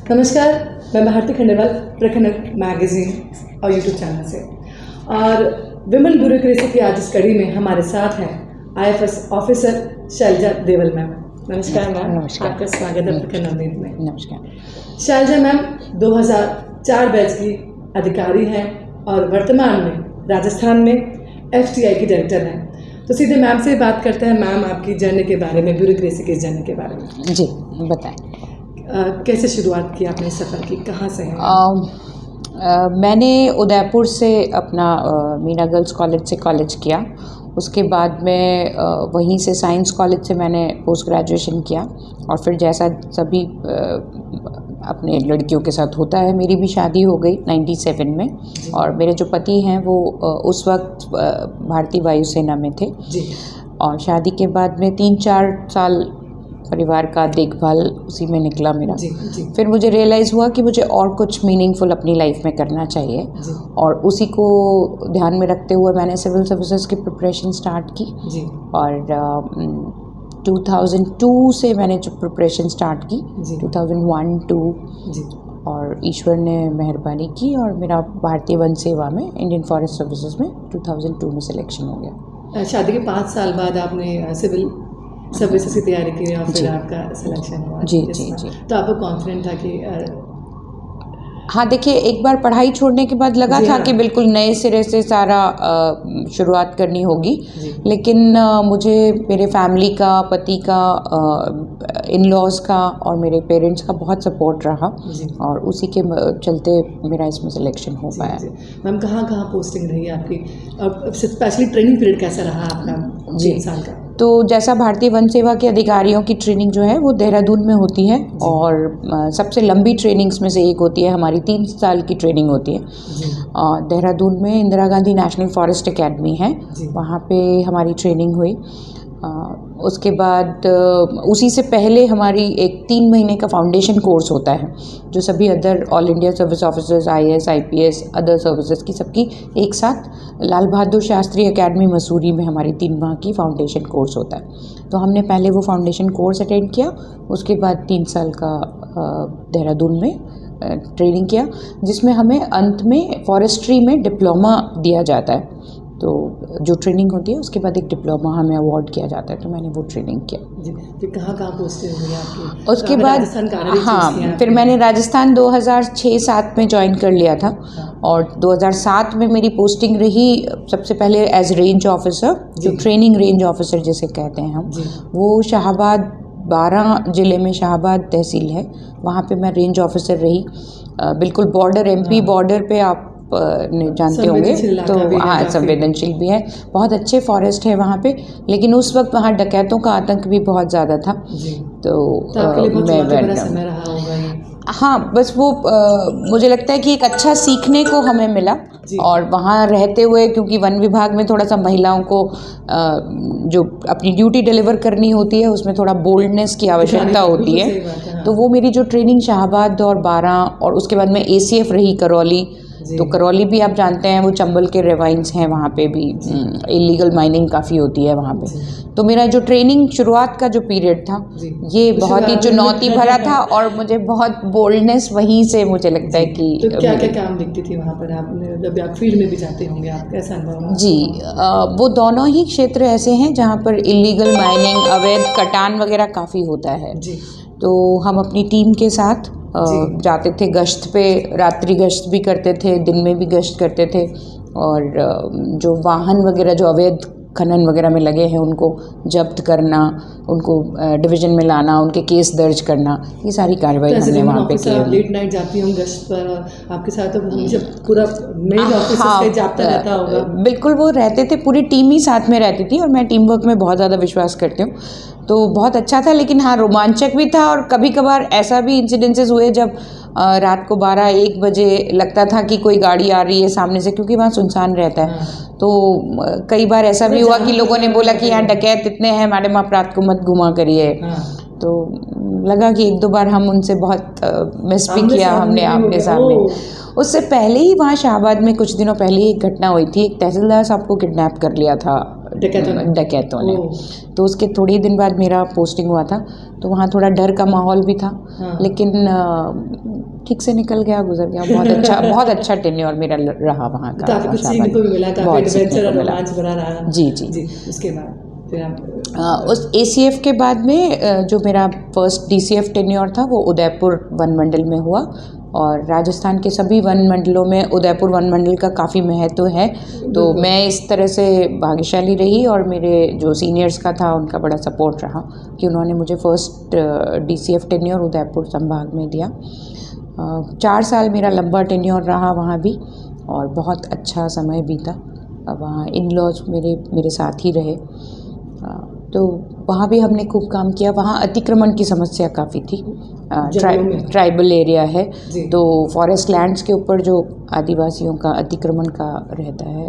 नमस्कार, मैं भारती खंडेलवाल प्रखंड मैगजीन और यूट्यूब चैनल से। और विमेन ब्यूरोक्रेसी की आज इस कड़ी में हमारे साथ हैं IFS ऑफिसर शैलजा देवल मैम। नमस्कार मैम। नमस्कार। आपका स्वागत है प्रखंड नवनीत में। नमस्कार। शैलजा मैम 2004 बैच की अधिकारी हैं और वर्तमान में राजस्थान में FTI की डायरेक्टर हैं। तो सीधे मैम से बात करते हैं। मैम, आपकी जर्नी के बारे में, ब्यूरोक्रेसी की जर्नी के बारे में जी बताएं। कैसे शुरुआत की आपने सफ़र की, कहाँ से हैं? मैंने उदयपुर से अपना मीना गर्ल्स कॉलेज से कॉलेज किया। उसके बाद में वहीं से साइंस कॉलेज से मैंने पोस्ट ग्रेजुएशन किया और फिर जैसा सभी अपने लड़कियों के साथ होता है, मेरी भी शादी हो गई 97 में। और मेरे जो पति हैं वो उस वक्त भारतीय वायुसेना में थे जी। और शादी के बाद में 3-4 साल परिवार का देखभाल उसी में निकला मेरा। जी, जी। फिर मुझे रियलाइज़ हुआ कि मुझे और कुछ मीनिंगफुल अपनी लाइफ में करना चाहिए जी। और उसी को ध्यान में रखते हुए मैंने सिविल सर्विसेज की प्रिपरेशन स्टार्ट की। जी। और 2002 से मैंने जो प्रिपरेशन स्टार्ट की, जी। 2001-2 जी। और ईश्वर ने मेहरबानी की और मेरा भारतीय वन सेवा में इंडियन फॉरेस्ट सर्विसेज में 2002 में सिलेक्शन हो गया। शादी के 5 साल बाद आपने सिविल सर्विसेज की तैयारी की और फिर जी। आपका सिलेक्शन हुआ। जी, जी, जी। तो आपको कॉन्फिडेंट था कि हाँ, देखिए, एक बार पढ़ाई छोड़ने के बाद लगा था कि बिल्कुल नए सिरे से सारा शुरुआत करनी होगी। लेकिन मुझे मेरे फैमिली का, पति का, इन-लॉज़ का और मेरे पेरेंट्स का बहुत सपोर्ट रहा और उसी के चलते मेरा इसमें सिलेक्शन हो पाया। मैम, कहाँ पोस्टिंग रही आपकी और स्पेशली ट्रेनिंग पीरियड कैसा रहा आपका 3 साल का? तो जैसा भारतीय वन सेवा के अधिकारियों की ट्रेनिंग जो है वो देहरादून में होती है और सबसे लंबी ट्रेनिंग्स में से एक होती है, हमारी 3 साल की ट्रेनिंग होती है। देहरादून में Indira Gandhi national forest academy है, वहाँ पे हमारी ट्रेनिंग हुई। उसके बाद उसी से पहले हमारी एक 3 महीने का फाउंडेशन कोर्स होता है जो सभी other all India service officers, IAS, IPS, other services की सबकी एक साथ लाल बहादुर शास्त्री एकेडमी मसूरी में हमारी 3 माह की फाउंडेशन कोर्स होता है। तो हमने पहले वो फाउंडेशन कोर्स अटेंड किया, उसके बाद 3 साल का देहरादून में ट्रेनिंग किया, जिसमें हमें अंत में फॉरेस्ट्री में डिप्लोमा दिया जाता है। तो जो ट्रेनिंग होती है उसके बाद एक डिप्लोमा हमें अवार्ड किया जाता है, तो मैंने वो ट्रेनिंग किया। जी। फिर कहाँ पोस्टिंग हुई आपकी? उसके बाद फिर मैंने राजस्थान 2006-07 में ज्वाइन कर लिया था और 2007 में मेरी पोस्टिंग रही सबसे पहले एज रेंज ऑफिसर, जो ट्रेनिंग रेंज ऑफिसर जिसे कहते हैं हम, वो शाहाबाद 12 ज़िले में शाहाबाद तहसील है, वहाँ पे मैं रेंज ऑफिसर रही। बिल्कुल बॉर्डर, MP बॉर्डर पे आप जानते होंगे, तो हाँ, संवेदनशील भी है, बहुत अच्छे फॉरेस्ट है वहाँ पे। लेकिन उस वक्त वहाँ डकैतों का आतंक भी बहुत ज़्यादा था। तो हाँ, बस वो मुझे लगता है कि एक अच्छा सीखने को हमें मिला और वहाँ रहते हुए, क्योंकि वन विभाग में थोड़ा सा महिलाओं को जो अपनी ड्यूटी डिलीवर करनी होती है उसमें थोड़ा बोल्डनेस की आवश्यकता होती है। तो वो मेरी जो ट्रेनिंग शाहाबाद और 12 और उसके बाद में ACF रही करौली। तो करौली भी आप जानते हैं, वो चंबल के रेवाइंस हैं, वहाँ पे भी इलीगल माइनिंग काफ़ी होती है वहाँ पे। तो मेरा जो ट्रेनिंग शुरुआत का जो पीरियड था ये बहुत ही चुनौती भरा था और मुझे बहुत बोल्डनेस वहीं से मुझे लगता है कि तो क्या काम दिखती थी वहाँ पर? आपने जब आप फील्ड में भी जाते होंगे, आप कैसा अनुभव? जी, वो दोनों ही क्षेत्र ऐसे हैं जहाँ पर इलीगल माइनिंग, अवैध कटान वगैरह काफ़ी होता है। तो हम अपनी टीम के साथ जाते थे गश्त पे, रात्रि गश्त भी करते थे, दिन में भी गश्त करते थे और जो वाहन वगैरह जो अवैध खनन वगैरह में लगे हैं उनको जब्त करना, उनको डिवीज़न में लाना, उनके केस दर्ज करना, ये सारी कार्रवाई हमने वहाँ पे की। लेट नाइट जाती हूँ गश्त पर, आपके साथ तो हमेशा पूरा मेन ऑफिस से जाता रहता होगा? बिल्कुल, वो रहते थे, पूरी टीम ही साथ में रहती थी और मैं टीम वर्क में बहुत ज़्यादा विश्वास करती हूँ, तो बहुत अच्छा था। लेकिन हाँ, रोमांचक भी था और कभी कभार ऐसा भी इंसिडेंसेस हुए जब रात को 12-1 बजे लगता था कि कोई गाड़ी आ रही है सामने से, क्योंकि वहाँ सुनसान रहता है। तो कई बार ऐसा भी हुआ कि लोगों ने बोला कि यहाँ डकैत इतने हैं, मैडम आप रात को मत घुमा करिए। तो लगा कि 1-2 बार हम उनसे बहुत मिस भी किया हमने आमने सामने। उससे पहले ही वहाँ शाहबाद में कुछ दिनों पहले एक घटना हुई थी, एक तहसीलदार साहब को किडनैप कर लिया था डकैतों ने। ओह। तो उसके थोड़ी दिन बाद मेरा पोस्टिंग हुआ था, तो वहाँ थोड़ा डर का माहौल भी था। हाँ। लेकिन ठीक से निकल गया, गुजर गया। बहुत अच्छा टेन्योर मेरा रहा वहाँ का। काफ़ी कुछ सीखने को भी मिला, काफ़ी बहुत सीखने एडवेंचर को और मिला। रोमांच भरा रहा। जी जी। जी, उसके बाद फिर आप उस ACF के बाद में जो मेरा फर्स्ट DCF टेन्योर था वो उदयपुर वन मंडल में हुआ। और राजस्थान के सभी वन मंडलों में उदयपुर वन मंडल का काफ़ी महत्व है। तो मैं इस तरह से भाग्यशाली रही और मेरे जो सीनियर्स का था उनका बड़ा सपोर्ट रहा कि उन्होंने मुझे फर्स्ट DCF टेन्योर उदयपुर संभाग में दिया। 4 साल मेरा लंबा टेन्योर रहा वहाँ भी, और बहुत अच्छा समय बीता। वहाँ इन लॉज मेरे साथ ही रहे। तो वहाँ भी हमने खूब काम किया। वहाँ अतिक्रमण की समस्या काफ़ी थी। ट्राइबल एरिया है, तो फॉरेस्ट लैंड्स के ऊपर जो आदिवासियों का अतिक्रमण का रहता है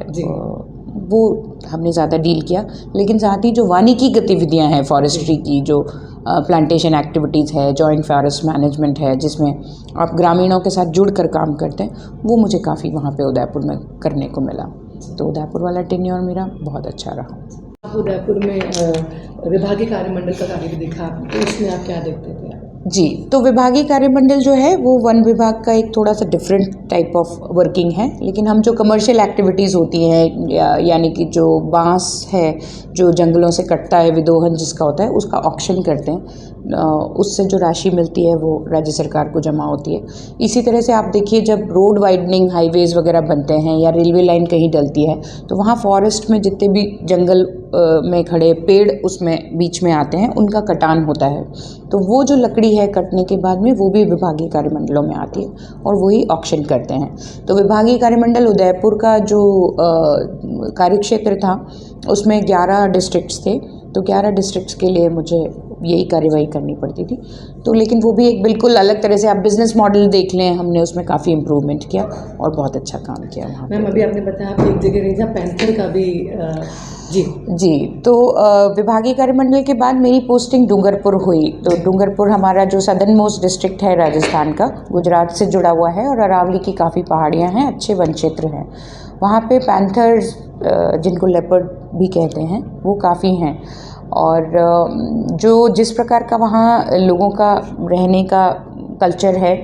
वो हमने ज़्यादा डील किया। लेकिन साथ ही जो वानिकी गतिविधियाँ हैं फॉरेस्ट्री की, जो प्लांटेशन एक्टिविटीज़ है, जॉइंट फॉरेस्ट मैनेजमेंट है, जिसमें आप ग्रामीणों के साथ जुड़कर काम करते हैं, वो मुझे काफ़ी वहाँ पे उदयपुर में करने को मिला। तो उदयपुर वाला टेन्योर मेरा बहुत अच्छा रहा। आप उदयपुर में विभागीय कार्यमंडल का कार्य भी देखा, तो उसमें आप क्या देखते थे? जी, तो विभागीय कार्यमंडल जो है वो वन विभाग का एक थोड़ा सा डिफरेंट टाइप ऑफ वर्किंग है। लेकिन हम जो कमर्शियल एक्टिविटीज़ होती हैं, यानी कि जो बांस है जो जंगलों से कटता है, विदोहन जिसका होता है, उसका ऑक्शन करते हैं। उससे जो राशि मिलती है वो राज्य सरकार को जमा होती है। इसी तरह से आप देखिए, जब रोड वाइडनिंग, हाईवेज़ वगैरह बनते हैं या रेलवे लाइन कहीं डलती है, तो वहाँ फॉरेस्ट में जितने भी जंगल में खड़े पेड़ उसमें बीच में आते हैं, उनका कटान होता है। तो वो जो लकड़ी है कटने के बाद में, वो भी विभागीय कार्यमंडलों में आती है और वही ऑक्शन करते हैं। तो विभागीय कार्यमंडल उदयपुर का जो कार्यक्षेत्र था, उसमें 11 डिस्ट्रिक्ट्स थे। तो 11 डिस्ट्रिक्ट्स के लिए मुझे यही कार्यवाही करनी पड़ती थी। तो लेकिन वो भी एक बिल्कुल अलग तरह से, आप बिज़नेस मॉडल देख लें, हमने उसमें काफ़ी इम्प्रूवमेंट किया और बहुत अच्छा काम किया वहाँ। मैम, अभी आपने बताया आप एक जगह रही, जहाँ पैंथर का भी जी, तो विभागीय कार्यमंडल के बाद मेरी पोस्टिंग डूंगरपुर हुई। तो डूंगरपुर हमारा जो सदर्न मोस्ट डिस्ट्रिक्ट है राजस्थान का, गुजरात से जुड़ा हुआ है, और अरावली की काफ़ी पहाड़ियाँ हैं, अच्छे वन क्षेत्र हैं। वहाँ पे पैंथर्स, जिनको लेपर्ड भी कहते हैं, वो काफ़ी हैं। और जो जिस प्रकार का वहाँ लोगों का रहने का कल्चर है,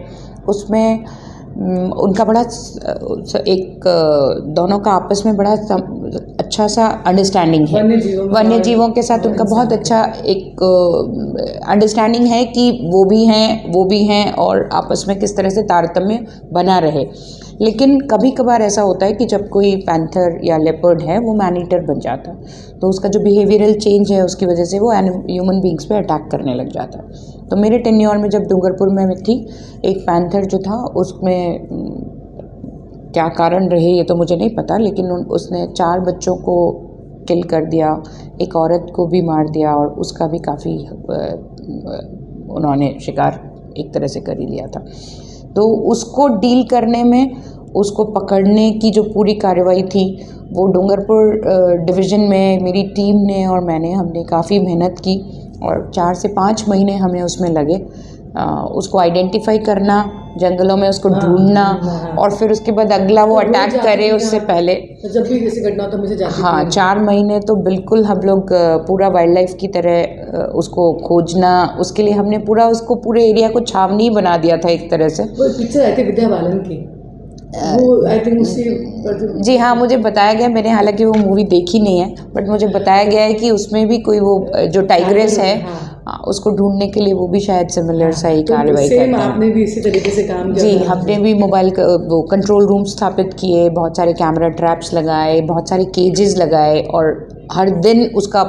उसमें उनका बड़ा एक दोनों का आपस में बड़ा अच्छा सा अंडरस्टैंडिंग है। वन्य जीवों के साथ उनका बहुत अच्छा एक अंडरस्टैंडिंग है कि वो भी हैं और आपस में किस तरह से तारतम्य बना रहे। लेकिन कभी कभार ऐसा होता है कि जब कोई पैंथर या लेपर्ड है वो मैन ईटर बन जाता है, तो उसका जो बिहेवियरल चेंज है उसकी वजह से वो ह्यूमन बींग्स पे अटैक करने लग जाता है। तो मेरे टेन्योर में जब डूंगरपुर में थी, एक पैंथर जो था, उसमें क्या कारण रहे ये तो मुझे नहीं पता, लेकिन उसने 4 बच्चों को किल कर दिया, एक औरत को भी मार दिया, और उसका भी काफ़ी उन्होंने शिकार एक तरह से कर ही लिया था। तो उसको डील करने में, उसको पकड़ने की जो पूरी कार्रवाई थी, वो डूंगरपुर डिवीज़न में मेरी टीम ने और हमने काफ़ी मेहनत की, और 4 से 5 महीने हमें उसमें लगे। उसको आइडेंटिफाई करना, जंगलों में उसको ढूंढना, और फिर उसके बाद अगला वो अटैक करे उससे पहले। जब भी किसी घटना तो मुझे जाती हाँ, 4 महीने तो बिल्कुल हम लोग पूरा वाइल्ड लाइफ की तरह उसको खोजना, उसके लिए हमने पूरे एरिया को छावनी बना दिया था एक तरह से। वो पिक्चर आई थी विद्या बालन की, वो आई थिंक उसी। जी हाँ, मुझे बताया गया, मैंने हालांकि वो मूवी देखी नहीं है, बट मुझे बताया गया है कि उसमें भी कोई वो जो टाइग्रेस है, उसको ढूंढने के लिए वो भी शायद सिमिलर सा ही कार्रवाई करते हैं। आपने भी इसी तरीके से काम किया? जी, हमने भी मोबाइल वो कंट्रोल रूम स्थापित किए, बहुत सारे कैमरा ट्रैप्स लगाए, बहुत सारे केजेस लगाए, और हर दिन उसका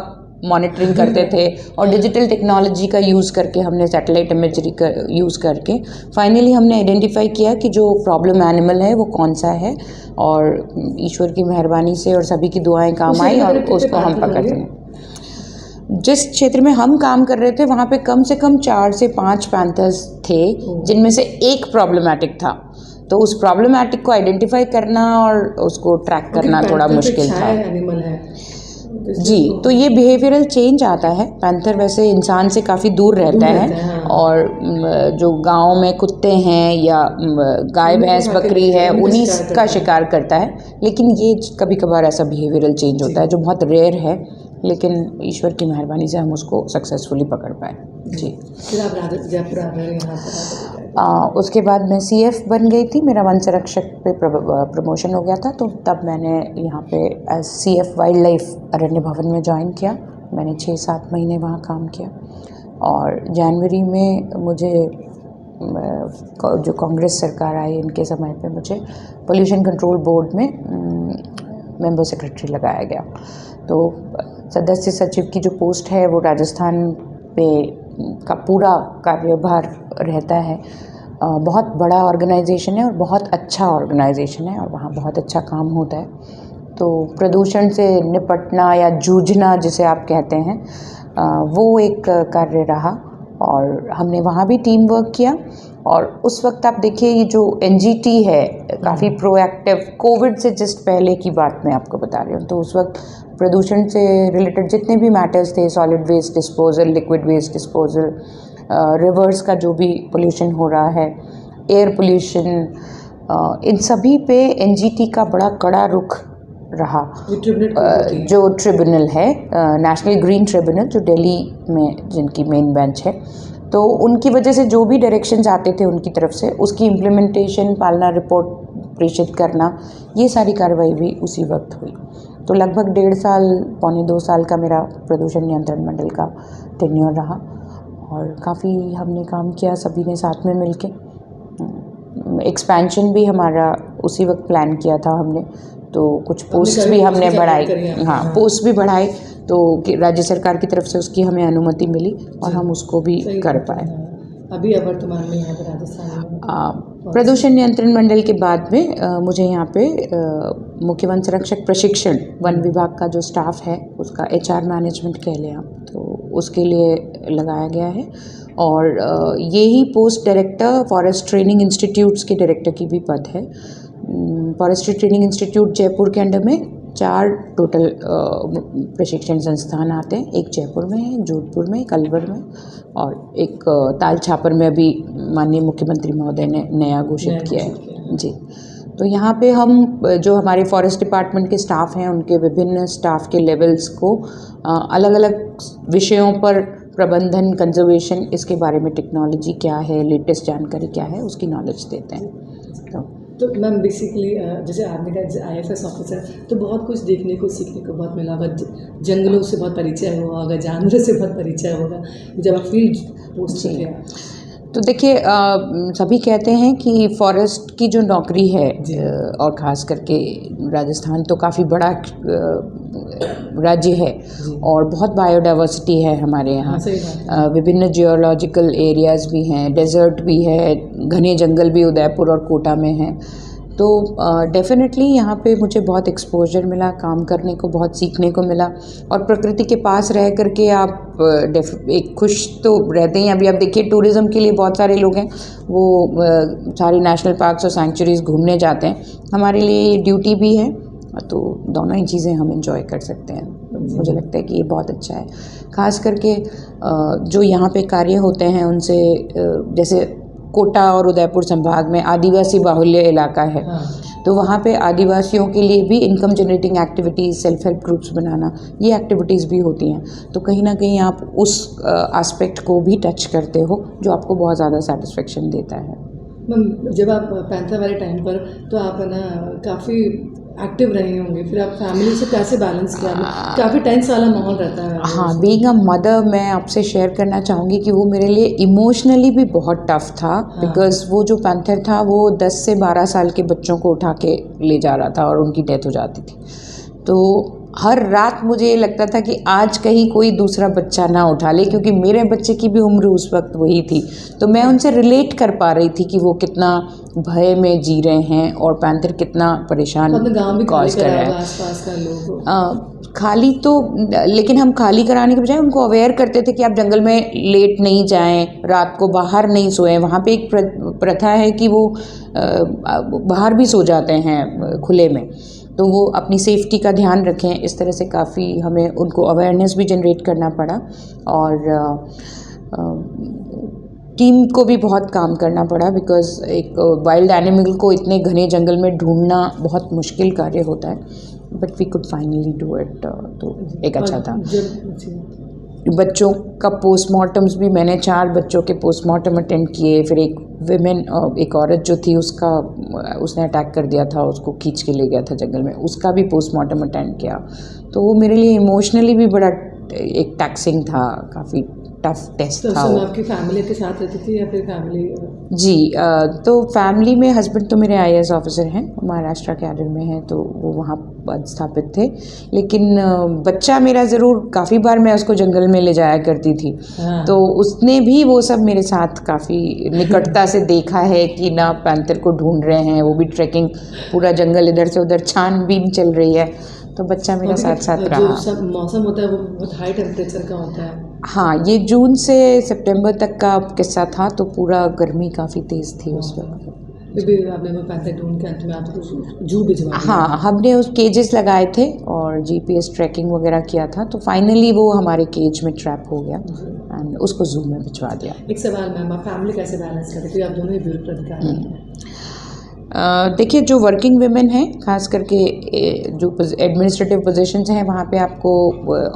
मॉनिटरिंग करते थे। और डिजिटल टेक्नोलॉजी का यूज़ करके, हमने सैटेलाइट इमेजरी का यूज़ करके फाइनली हमने आइडेंटिफाई किया कि जो प्रॉब्लम एनिमल है वो कौन सा है, और ईश्वर की मेहरबानी से और सभी की दुआएं काम आई, और उसको हम पकड़ते हैं। जिस क्षेत्र में हम काम कर रहे थे वहाँ पे कम से कम 4 से 5 पैंथर्स थे, जिनमें से एक प्रॉब्लमैटिक था। तो उस प्रॉब्लमैटिक को आइडेंटिफाई करना और उसको ट्रैक करना थोड़ा मुश्किल था। एनिमल है, जी, तो ये बिहेवियरल चेंज आता है। पैंथर वैसे इंसान से काफ़ी दूर रहता है हाँ। और जो गांव में कुत्ते हैं या गाय भैंस बकरी है उन्हीं का शिकार करता है, लेकिन ये कभी कभार ऐसा बिहेवियरल चेंज होता है जो बहुत रेयर है, लेकिन ईश्वर की मेहरबानी से हम उसको सक्सेसफुली पकड़ पाए। जी, फिर आप जयपुर आ गए यहाँ पर। उसके बाद मैं CF बन गई थी, मेरा वन संरक्षक पे प्रमोशन हो गया था, तो तब मैंने यहाँ पे एज CF वाइल्ड लाइफ अरण्य भवन में ज्वाइन किया। मैंने 6-7 महीने वहाँ काम किया और जनवरी में मुझे जो कांग्रेस सरकार आई इनके समय पे मुझे पोल्यूशन कंट्रोल बोर्ड में मेंबर सेक्रेटरी लगाया गया। तो सदस्य सचिव की जो पोस्ट है वो राजस्थान पे का पूरा कार्यभार रहता है। बहुत बड़ा ऑर्गेनाइजेशन है और बहुत अच्छा ऑर्गेनाइजेशन है और वहाँ बहुत अच्छा काम होता है। तो प्रदूषण से निपटना या जूझना जिसे आप कहते हैं, वो एक कार्य रहा और हमने वहाँ भी टीम वर्क किया। और उस वक्त आप देखिए ये जो NGT है काफ़ी प्रोएक्टिव, कोविड से जस्ट पहले की बात मैं आपको बता रही हूँ, तो उस वक्त प्रदूषण से रिलेटेड जितने भी मैटर्स थे, solid waste disposal, liquid waste disposal, rivers का जो भी पोल्यूशन हो रहा है, एयर पोल्यूशन, इन सभी पे NGT का बड़ा कड़ा रुख रहा। जो ट्रिब्यूनल है नेशनल ग्रीन ट्रिब्यूनल, जो दिल्ली में जिनकी मेन बेंच है, तो उनकी वजह से जो भी डायरेक्शंस आते थे उनकी तरफ से उसकी इम्प्लीमेंटेशन, पालना रिपोर्ट प्रेषित करना, ये सारी कार्रवाई भी उसी वक्त हुई। तो लगभग 1.5 साल, पौने 2 साल का मेरा प्रदूषण नियंत्रण मंडल का टेन्योर रहा और काफ़ी हमने काम किया सभी ने साथ में मिलके। एक्सपेंशन भी हमारा उसी वक्त प्लान किया था हमने, तो कुछ पोस्ट भी हमने बढ़ाई। हाँ, पोस्ट भी बढ़ाए, तो राज्य सरकार की तरफ से उसकी हमें अनुमति मिली और हम उसको भी कर पाए। अभी वर्तमान में यहाँ पर राजस्थान में प्रदूषण नियंत्रण मंडल के बाद में मुझे यहाँ पे मुख्य वन संरक्षक प्रशिक्षण, वन विभाग का जो स्टाफ है उसका HR मैनेजमेंट कह लें आप, तो उसके लिए लगाया गया है। और यही post director forest training institutes के डायरेक्टर की भी पद है। फॉरेस्ट्री ट्रेनिंग इंस्टीट्यूट जयपुर के अंडर में 4 टोटल प्रशिक्षण संस्थान आते हैं। एक जयपुर में है, जोधपुर में, अलवर में और एक ताल छापर में अभी माननीय मुख्यमंत्री महोदय ने नया घोषित किया है। जी, तो यहाँ पे हम जो हमारे फॉरेस्ट डिपार्टमेंट के स्टाफ हैं उनके विभिन्न स्टाफ के लेवल्स को अलग अलग विषयों पर प्रबंधन, कंजर्वेशन, इसके बारे में टेक्नोलॉजी क्या है, लेटेस्ट जानकारी क्या है, उसकी नॉलेज देते हैं। तो मैम बेसिकली जैसे आपने कहा IFS ऑफिसर, तो बहुत कुछ देखने को सीखने को बहुत मिला होगा, जंगलों से बहुत परिचय हुआ होगा, जानवरों से बहुत परिचय होगा जब आप फील्ड पोस्ट पे थे। तो देखिए सभी कहते हैं कि फॉरेस्ट की जो नौकरी है और ख़ास करके राजस्थान तो काफ़ी बड़ा राज्य है और बहुत बायोडाइवर्सिटी है हमारे यहाँ। विभिन्न जियोलॉजिकल एरियाज़ भी हैं, डेजर्ट भी है, घने जंगल भी उदयपुर और कोटा में हैं। तो डेफिनेटली यहाँ पे मुझे बहुत एक्सपोजर मिला, काम करने को बहुत सीखने को मिला और प्रकृति के पास रह करके आप एक खुश तो रहते हैं। अभी आप देखिए टूरिज़्म के लिए बहुत सारे लोग हैं, वो सारे नेशनल पार्क्स और सैंक्चुरीज़ घूमने जाते हैं। हमारे लिए ये ड्यूटी भी है, तो दोनों ही चीज़ें हम एंजॉय कर सकते हैं। मुझे लगता है कि ये बहुत अच्छा है। ख़ास करके जो यहाँ पे कार्य होते हैं उनसे, जैसे कोटा और उदयपुर संभाग में आदिवासी बाहुल्य इलाका है, तो वहाँ पे आदिवासियों के लिए भी income generating activities, self help groups बनाना, ये एक्टिविटीज़ भी होती हैं। तो कहीं ना कहीं आप उस एस्पेक्ट को भी टच करते हो जो आपको बहुत ज़्यादा सेटिस्फेक्शन देता है। मैम जब आप पैंथर वाले टाइम पर, तो आप ना काफ़ी एक्टिव रहे होंगे, फिर आप फैमिली से कैसे बैलेंस किया? काफ़ी टेंस वाला माहौल रहता है। हाँ, बीइंग अ मदर मैं आपसे शेयर करना चाहूँगी कि वो मेरे लिए इमोशनली भी बहुत टफ था। बिकॉज़ वो जो पैंथर था वो 10 से 12 साल के बच्चों को उठा के ले जा रहा था और उनकी डेथ हो जाती थी। तो हर रात मुझे ये लगता था कि आज कहीं कोई दूसरा बच्चा ना उठा ले, क्योंकि मेरे बच्चे की भी उम्र उस वक्त वही थी। तो मैं उनसे रिलेट कर पा रही थी कि वो कितना भय में जी रहे हैं और पैंथर कितना परेशान कॉज कर रहा है। आसपास का लोग खाली तो, लेकिन हम खाली कराने के बजाय उनको अवेयर करते थे कि आप जंगल में लेट नहीं जाएं, रात को बाहर नहीं सोएं। वहाँ पे एक प्रथा है कि वो बाहर भी सो जाते हैं खुले में। तो वो अपनी सेफ्टी का ध्यान रखें, इस तरह से काफ़ी हमें उनको अवेयरनेस भी जनरेट करना पड़ा। और टीम को भी बहुत काम करना पड़ा, बिकॉज़ एक वाइल्ड एनिमल को इतने घने जंगल में ढूंढना बहुत मुश्किल कार्य होता है, but we could finally do it. तो एक अच्छा था। बच्चों का पोस्टमार्टम्स भी मैंने 4 बच्चों के पोस्टमार्टम अटेंड किए। फिर एक औरत जो थी उसने अटैक कर दिया था, उसको खींच के ले गया था जंगल में, उसका भी पोस्टमार्टम अटेंड किया। तो वो मेरे लिए इमोशनली भी बड़ा एक टैक्सिंग था, काफ़ी टफ टेस्ट था वो। आपकी फैमिली के साथ रहती थी या फिर फैमिली? जी, तो फैमिली में हस्बैंड तो मेरे IAS ऑफिसर हैं, महाराष्ट्र कैडर में हैं, तो वो वहाँ स्थापित थे। लेकिन बच्चा मेरा ज़रूर, काफ़ी बार मैं उसको जंगल में ले जाया करती थी। हाँ। तो उसने भी वो सब मेरे साथ काफ़ी निकटता से देखा है कि ना पैंथर को ढूंढ रहे हैं, वो भी ट्रैकिंग, पूरा जंगल इधर से उधर छानबीन चल रही है, तो बच्चा मेरा साथ साथ रहा। जो सब मौसम होता है वो बहुत हाई टेम्परेचर का होता है। हाँ, ये जून से सितंबर तक का किस्सा था, तो पूरा गर्मी काफ़ी तेज़ थी उस वक्त। फिर आपने वो पैंथर ढूंढ के अंत में आपको जू भिजवा दिया? हाँ, हमने उस केजेस लगाए थे और GPS ट्रैकिंग वगैरह किया था, तो फाइनली वो हमारे केज में ट्रैप हो गया एंड उसको जू में भिजवा दिया। एक सवाल मैम, आप फैमिली कैसे बैलेंस करते, क्योंकि आप दोनों ही ब्यूरोक्रेट अधिकारी हैं? देखिए, जो वर्किंग वुमेन हैं, खास करके जो एडमिनिस्ट्रेटिव पोजीशंस हैं, वहाँ पे आपको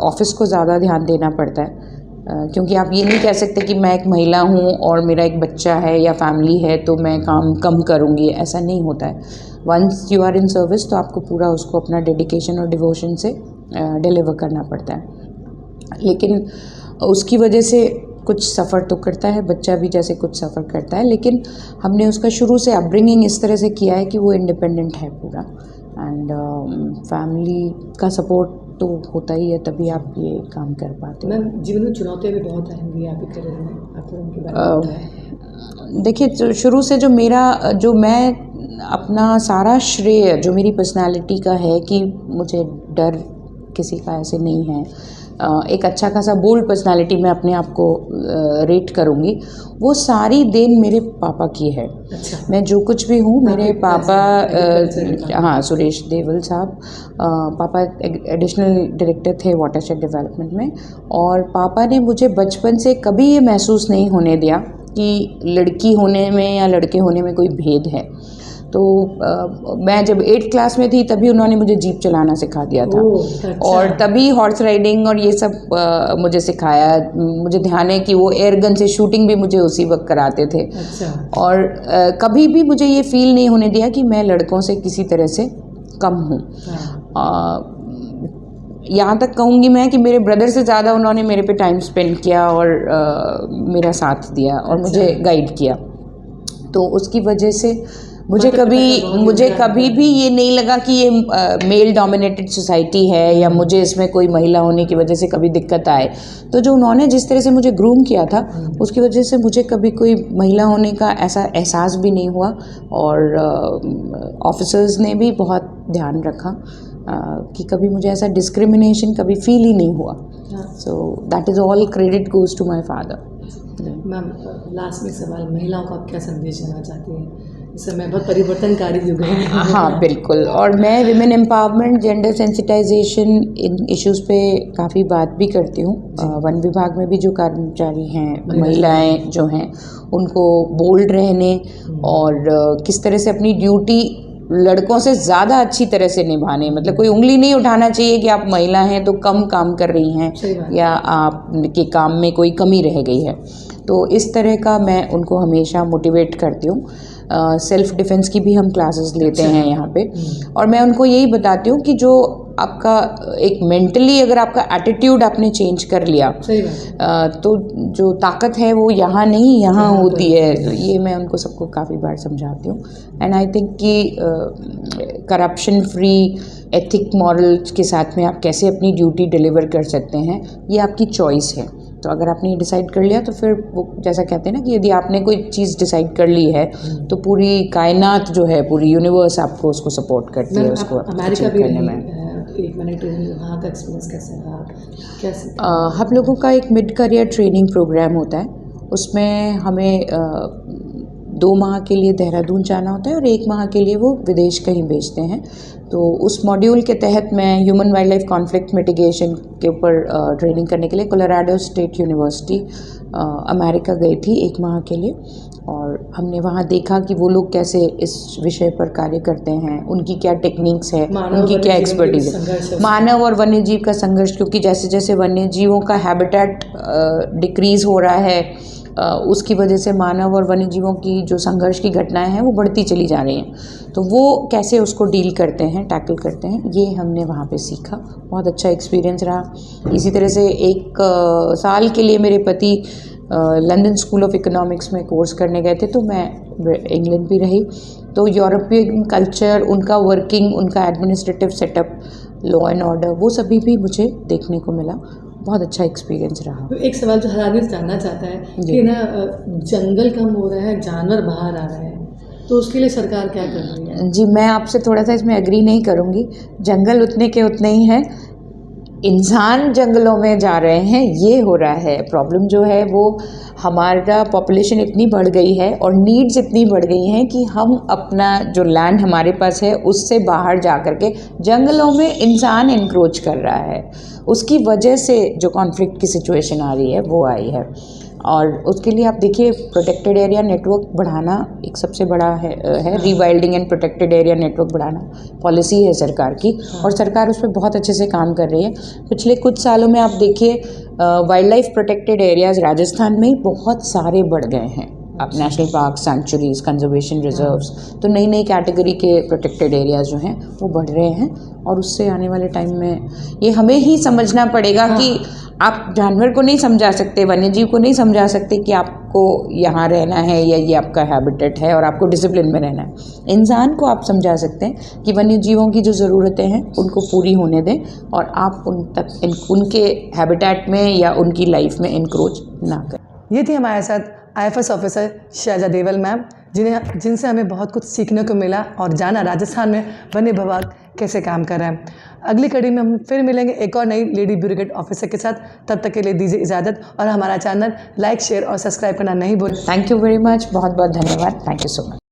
ऑफिस को ज़्यादा ध्यान देना पड़ता है, क्योंकि आप ये नहीं कह सकते कि मैं एक महिला हूँ और मेरा एक बच्चा है या फैमिली है तो मैं काम कम करूँगी, ऐसा नहीं होता है। Once you are in service तो आपको पूरा उसको अपना डेडिकेशन और डिवोशन से डिलीवर करना पड़ता है। लेकिन उसकी वजह से कुछ सफ़र तो करता है बच्चा भी, जैसे कुछ सफ़र करता है, लेकिन हमने उसका शुरू से अपब्रिंगिंग इस तरह से किया है कि वो इंडिपेंडेंट है पूरा, एंड फैमिली का सपोर्ट तो होता ही है, तभी आप ये काम कर पाते हो। मैम, जीवन में चुनौतियाँ भी बहुत आएंगी आपके करियर में, आपको उनके बारे में बताएं। देखिए, शुरू से जो मैं अपना सारा श्रेय जो मेरी पर्सनालिटी का है कि मुझे डर किसी का ऐसे नहीं है, एक अच्छा खासा बोल्ड पर्सनालिटी मैं अपने आप को रेट करूँगी, वो सारी देन मेरे पापा की है। अच्छा। मैं जो कुछ भी हूँ, मेरे पापा, हाँ, सुरेश देवल साहब, पापा एडिशनल डायरेक्टर थे वाटरशेड डेवलपमेंट में, और पापा ने मुझे बचपन से कभी ये महसूस नहीं होने दिया कि लड़की होने में या लड़के होने में कोई भेद है। तो मैं जब 8th क्लास में थी तभी उन्होंने मुझे जीप चलाना सिखा दिया था। अच्छा। और तभी हॉर्स राइडिंग और ये सब मुझे सिखाया। मुझे ध्यान है कि वो एयर गन से शूटिंग भी मुझे उसी वक्त कराते थे। अच्छा। और कभी भी मुझे ये फील नहीं होने दिया कि मैं लड़कों से किसी तरह से कम हूँ। यहाँ तक कहूँगी मैं कि मेरे ब्रदर से ज़्यादा उन्होंने मेरे पे टाइम स्पेंड किया और मेरा साथ दिया और मुझे गाइड किया। तो उसकी वजह से मुझे कभी भी ये नहीं लगा कि ये मेल डोमिनेटेड सोसाइटी है या मुझे इसमें कोई महिला होने की वजह से कभी दिक्कत आए। तो जो उन्होंने जिस तरह से मुझे ग्रूम किया था उसकी वजह से मुझे कभी कोई महिला होने का ऐसा एहसास भी नहीं हुआ। और ऑफिसर्स ने भी बहुत ध्यान रखा कि कभी मुझे ऐसा डिस्क्रिमिनेशन कभी फील ही नहीं हुआ। So that is all credit goes to my father. Ma'am, last में सवाल, महिलाओं को आप क्या संदेश देना चाहती हैं? इस समय बहुत परिवर्तनकारी युग है। हाँ, बिल्कुल। और मैं विमेन एम्पावरमेंट, जेंडर सेंसिटाइजेशन, इन इश्यूज़ पे काफ़ी बात भी करती हूँ। वन विभाग में भी जो कर्मचारी हैं, महिलाएं जो हैं, उनको बोल्ड रहने और किस तरह से अपनी ड्यूटी लड़कों से ज़्यादा अच्छी तरह से निभाने, मतलब कोई उंगली नहीं उठाना चाहिए कि आप महिला हैं तो कम काम कर रही हैं या आपके काम में कोई कमी रह गई है। तो इस तरह का मैं उनको हमेशा मोटिवेट करती हूँ। सेल्फ डिफेंस की भी हम क्लासेस लेते हैं यहाँ पे, और मैं उनको यही बताती हूँ कि जो आपका एक मेंटली अगर आपका एटीट्यूड आपने चेंज कर लिया तो जो ताकत है वो यहाँ नहीं यहाँ होती है। ये मैं उनको सबको काफ़ी बार समझाती हूँ। एंड आई थिंक कि करप्शन फ्री, एथिक, मॉरल्स के साथ में आप कैसे अपनी ड्यूटी डिलीवर कर सकते हैं, ये आपकी चॉइस है। तो अगर आपने ये डिसाइड कर लिया तो फिर वो जैसा कहते हैं ना कि यदि आपने कोई चीज़ डिसाइड कर ली है तो पूरी कायनात जो है, पूरी यूनिवर्स आपको उसको सपोर्ट करती है उसको अमेरिका भी करने में। 1 महीने ट्रेनिंग, वहाँ का एक्सपीरियंस कैसा रहा, कैसे? हम लोगों का एक मिड करियर ट्रेनिंग प्रोग्राम होता है, उसमें हमें 2 माह के लिए देहरादून जाना होता है और 1 माह के लिए वो विदेश कहीं भेजते हैं। तो उस मॉड्यूल के तहत मैं human wild life conflict mitigation के ऊपर ट्रेनिंग करने के लिए कोलोराडो स्टेट यूनिवर्सिटी अमेरिका गई थी 1 माह के लिए। और हमने वहाँ देखा कि वो लोग कैसे इस विषय पर कार्य करते हैं, उनकी क्या टेक्निक्स है, उनकी क्या एक्सपर्टीज है, मानव और वन्य जीव का संघर्ष। क्योंकि जैसे जैसे वन्य जीवों का हैबिटेट डिक्रीज़ हो रहा है, उसकी वजह से मानव और वन्य जीवों की जो संघर्ष की घटनाएं हैं वो बढ़ती चली जा रही हैं। तो वो कैसे उसको डील करते हैं, टैकल करते हैं, ये हमने वहाँ पे सीखा। बहुत अच्छा एक्सपीरियंस रहा। इसी तरह से 1 साल के लिए मेरे पति लंदन स्कूल ऑफ इकोनॉमिक्स में कोर्स करने गए थे, तो मैं इंग्लैंड भी रही। तो यूरोपियन कल्चर, उनका वर्किंग, उनका administrative setup, law and order, वो सभी भी मुझे देखने को मिला। बहुत अच्छा एक्सपीरियंस रहा। तो एक सवाल जो हर आदमी जानना चाहता है कि ना जंगल कम हो रहा है, जानवर बाहर आ रहे हैं, तो उसके लिए सरकार क्या कर रही है? जी, मैं आपसे थोड़ा सा इसमें एग्री नहीं करूँगी। जंगल उतने के उतने ही हैं, इंसान जंगलों में जा रहे हैं, ये हो रहा है। प्रॉब्लम जो है वो हमारा पॉपुलेशन इतनी बढ़ गई है और नीड्स इतनी बढ़ गई हैं कि हम अपना जो लैंड हमारे पास है उससे बाहर जा कर के जंगलों में इंसान एनक्रोच कर रहा है। उसकी वजह से जो कॉन्फ्लिक्ट की सिचुएशन आ रही है वो आई है। और उसके लिए आप देखिए, प्रोटेक्टेड एरिया नेटवर्क बढ़ाना एक सबसे बड़ा है rewilding and protected area network बढ़ाना पॉलिसी है सरकार की, और सरकार उस पर बहुत अच्छे से काम कर रही है। पिछले कुछ सालों में आप देखिए, wildlife protected areas Rajasthan में बहुत सारे बढ़ गए हैं। अब national park, sanctuaries, conservation reserves, तो नई नई कैटेगरी के प्रोटेक्टेड एरियाज़ जो हैं वो बढ़ रहे हैं। और उससे आने वाले टाइम में ये हमें ही समझना पड़ेगा कि आप जानवर को नहीं समझा सकते, वन्य जीव को नहीं समझा सकते कि आपको यहाँ रहना है या ये आपका हैबिटेट है और आपको डिसिप्लिन में रहना है। इंसान को आप समझा सकते हैं कि वन्य जीवों की जो ज़रूरतें हैं उनको पूरी होने दें और आप उनके हैबिटेट में या उनकी लाइफ में इनक्रोच ना करें। ये थी हमारे साथ IFS ऑफिसर शैजा देवल मैम, जिनसे हमें बहुत कुछ सीखने को मिला और जाना राजस्थान में वन्य विभाग कैसे काम कर रहा है। अगली कड़ी में हम फिर मिलेंगे एक और नई लेडी ब्यूरोक्रेट ऑफिसर के साथ। तब तक के लिए दीजिए इजाज़त और हमारा चैनल लाइक, शेयर और सब्सक्राइब करना नहीं भूलें। थैंक यू वेरी मच, बहुत बहुत धन्यवाद। Thank you so much.